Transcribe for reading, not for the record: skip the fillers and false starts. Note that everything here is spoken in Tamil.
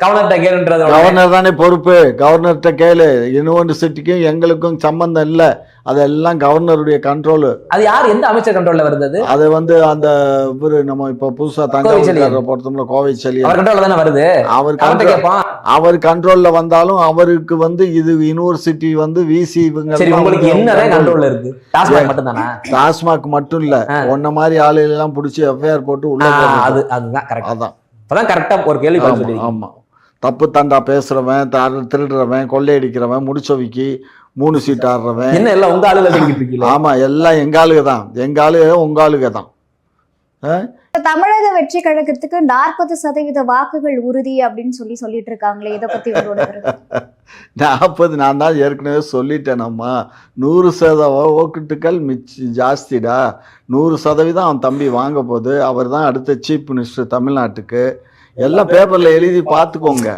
கவர்னர் தானே பொறுப்பு. கவர்னர்கிட்ட கேளு. யூனிவர்சிட்டிக்கும் எங்களுக்கும் சம்பந்தம் இல்லை, அதெல்லாம் கவர்னருடைய கண்ட்ரோல். அது யார், எந்த அமைச்சர் கண்ட்ரோல்ல வருது? அது வந்து அந்த இவரு நம்ம இப்ப புதுசா தஞ்சாவூர் பொறுத்தோம்ல கோவைச்செலி வருது. அவர் கண்ட்ரோல்ல வந்தாலும் அவருக்கு வந்து இது யூனிவர்சிட்டி வந்து விசி இவங்க டாஸ்மாக் மட்டும் இல்ல, ஒன்ன மாதிரி ஆளுகள் எல்லாம் புடிச்சு எஃப்ஐஆர் போட்டு உள்ள. அதான் கரெக்டா ஒரு கேள்வி. ஆமா, தப்பு தண்டா பேசுறவன், திருடுறவன், கொள்ளையடிக்கிறவன், முடிச்சவிக்கி 3 சீட் ஆடுறவன் என்ன எல்லாம் உங்க ஆளுங்க. ஆமா, எல்லாம் எங்க ஆளுக தான், எங்க ஆளுக உங்க ஆளுக தான். தமிழக வெற்றி கழகத்துக்கு 40% வாக்குகள் உறுதி அப்படின்னு சொல்லிட்டு இருக்காங்களே, இதை பத்தி 40 நான் தான் ஏற்கனவே சொல்லிட்டேன். நம்ம 100% ஓட்டுகள் ஜாஸ்திடா. 100% அவன் தம்பி வாங்க போது. அவர் தான் அடுத்த சீஃப் மினிஸ்டர் தமிழ்நாட்டுக்கு. எல்லாம் பேப்பர்ல எழுதி பார்த்துக்கோங்க.